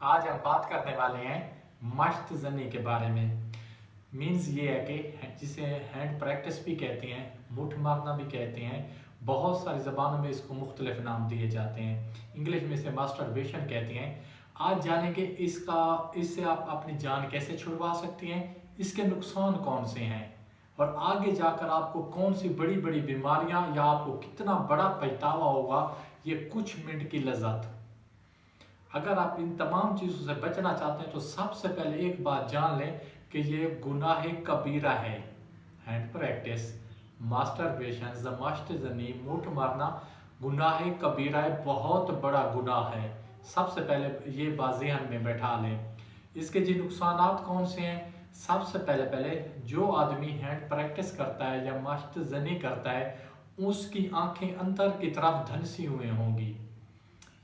आज हम बात करने वाले हैं मश्त ज़नी के बारे में। मीन्स ये है कि जिसे हैंड प्रैक्टिस भी कहते हैं, मुठ मारना भी कहते हैं। बहुत सारी ज़बानों में इसको मुख्तलिफ नाम दिए जाते हैं। इंग्लिश में इसे मास्टरबेशन कहते हैं। आज जानेंगे इससे आप अपनी जान कैसे छुड़वा सकती हैं, इसके नुकसान कौन से हैं और आगे जाकर आपको कौन सी बड़ी बड़ी बीमारियां या आपको कितना बड़ा पछतावा होगा ये कुछ मिनट की लज्जत। अगर आप इन तमाम चीज़ों से बचना चाहते हैं तो सबसे पहले एक बात जान लें कि ये गुनाह कबीरा है। हैंड प्रैक्टिस, मास्टरबेशन, ज़माश्त ज़नी, मुठ मारना गुनाह कबीरा है, बहुत बड़ा गुनाह है। सबसे पहले ये बात ज़हन में बैठा लें। इसके जी नुकसानात कौन से हैं? सबसे पहले जो आदमी हैंड प्रैक्टिस करता है या माश्त ज़नी करता है उसकी आंखें अंदर की तरफ धंसी हुई होंगी।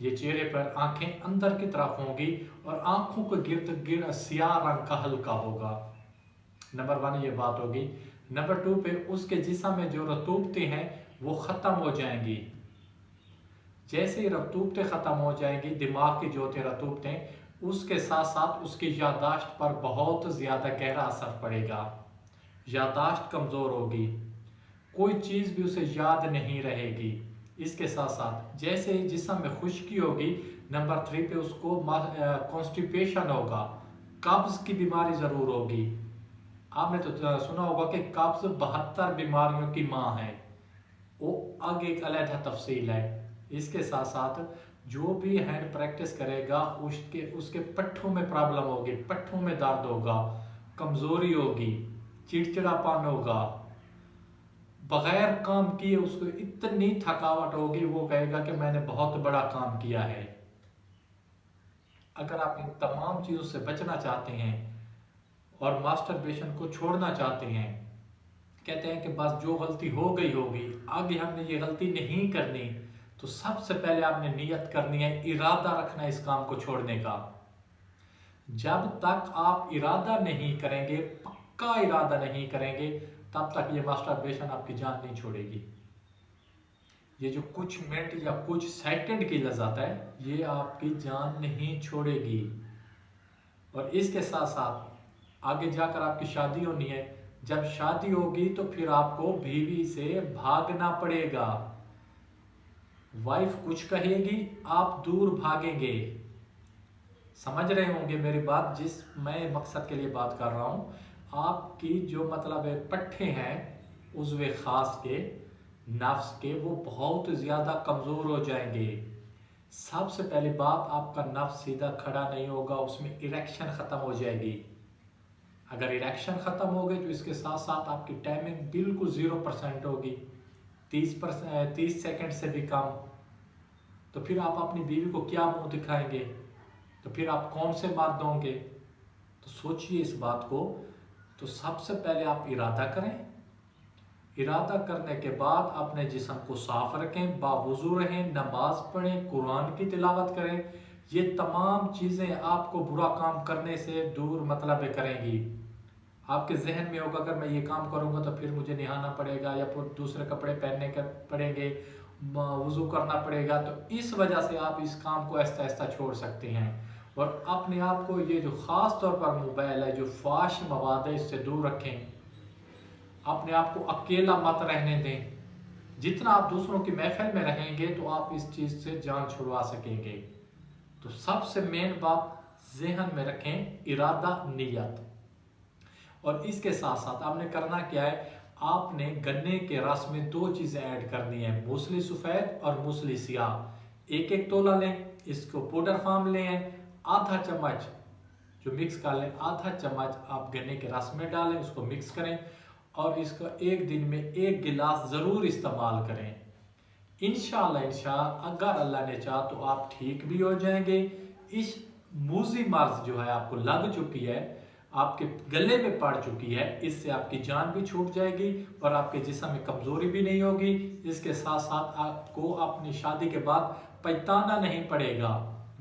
ये चेहरे पर आंखें अंदर की तरफ होंगी और आंखों के गिर्द गिर्द स्याह रंग का हल्का होगा। नंबर 1 ये बात होगी। नंबर 2 पे उसके जिस्म में जो रतूबतें हैं वो ख़त्म हो जाएंगी। जैसे ही रतूबतें ख़त्म हो जाएंगी, दिमाग की जो होती रतूबतें, उसके साथ साथ उसकी यादाश्त पर बहुत ज़्यादा गहरा असर पड़ेगा। यादाश्त कमज़ोर होगी, कोई चीज़ भी उसे याद नहीं रहेगी। इसके साथ साथ जैसे ही जिस्म में खुश्की होगी, नंबर 3 पे उसको कॉन्स्टिपेशन होगा, कब्ज़ की बीमारी ज़रूर होगी। आपने तो सुना होगा कि कब्ज़ 72 बीमारियों की माँ है, वो आगे एक अलग तफसील है। इसके साथ साथ जो भी हैंड प्रैक्टिस करेगा उसके पट्ठों में प्रॉब्लम होगी, पट्ठों में दर्द होगा, कमज़ोरी होगी, चिड़चिड़ापन होगा, बगैर काम किए उसको इतनी थकावट होगी वो कहेगा कि मैंने बहुत बड़ा काम किया है। अगर आप इन तमाम चीज़ों से बचना चाहते हैं और मास्टरबेशन को छोड़ना चाहते हैं, कहते हैं कि बस जो गलती हो गई होगी, आगे हमने ये गलती नहीं करनी, तो सबसे पहले आपने नियत करनी है, इरादा रखना है इस काम को छोड़ने का। जब तक आप इरादा नहीं करेंगे, पक्का इरादा नहीं करेंगे, तब तक ये मास्टरबेशन आपकी जान नहीं छोड़ेगी। ये जो कुछ मिनट या कुछ सेकंड की लज्जत है ये आपकी जान नहीं छोड़ेगी। और इसके साथ साथ आगे जाकर आपकी शादी होनी है। जब शादी होगी तो फिर आपको बीवी से भागना पड़ेगा। वाइफ कुछ कहेगी, आप दूर भागेंगे। समझ रहे होंगे मेरी बात, जिस मैं मकसद के लिए बात कर रहा हूँ। आपकी जो मतलब है पट्ठे हैं उज़्वे खास के, नफ्स के, वो बहुत ज़्यादा कमज़ोर हो जाएंगे। सबसे पहली बात, आपका नफ्स सीधा खड़ा नहीं होगा, उसमें इरेक्शन ख़त्म हो जाएगी। अगर इरेक्शन ख़त्म हो गई तो इसके साथ साथ आपकी टाइमिंग बिल्कुल 0% होगी, 30 सेकंड से भी कम। तो फिर आप अपनी बीवी को क्या मुंह दिखाएंगे? तो फिर आप कौन से मर्द होंगे? तो सोचिए इस बात को। तो सबसे पहले आप इरादा करें। इरादा करने के बाद अपने जिस्म को साफ रखें, बावुज़ू रहें, नमाज पढ़ें, कुरान की तिलावत करें। ये तमाम चीज़ें आपको बुरा काम करने से दूर मतलब करेंगी। आपके जहन में होगा अगर मैं ये काम करूँगा तो फिर मुझे नहाना पड़ेगा या फिर दूसरे कपड़े पहनने के पड़ेंगे, वज़ू करना पड़ेगा। तो इस वजह से आप इस काम को आहिस्ता आहिस्ता छोड़ सकते हैं। और अपने आप को ये जो ख़ास तौर पर मोबाइल है, जो फाश मवाद है, इससे दूर रखें। अपने आप को अकेला मत रहने दें। जितना आप दूसरों की महफिल में रहेंगे तो आप इस चीज़ से जान छुड़वा सकेंगे। तो सबसे मेन बात ज़हन में रखें, इरादा, नियत। और इसके साथ साथ आपने करना क्या है, आपने गन्ने के रस में 2 चीज़ें ऐड करनी है, मूसली सफ़ेद और मूसली सियाह। 1-1 तोला लें, इसको पाउडर फॉर्म लें, आधा चम्मच जो मिक्स कर लें, आधा चम्मच आप गन्ने के रस में डालें, उसको मिक्स करें और इसका एक दिन में 1 गिलास ज़रूर इस्तेमाल करें। इंशाअल्लाह अगर अल्लाह ने चाहा तो आप ठीक भी हो जाएंगे। इस मूजी मर्ज जो है आपको लग चुकी है, आपके गले में पड़ चुकी है, इससे आपकी जान भी छूट जाएगी और आपके जिस्म में कमज़ोरी भी नहीं होगी। इसके साथ साथ आपको अपनी शादी के बाद पछताना नहीं पड़ेगा,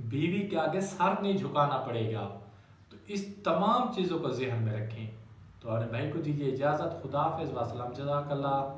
बीवी के आगे सर नहीं झुकाना पड़ेगा। तो इस तमाम चीज़ों को ज़हन में रखें। तो और भाई को दीजिए इजाज़त। खुदा हाफ़िज़, वस्सलाम, जज़ाकल्लाह।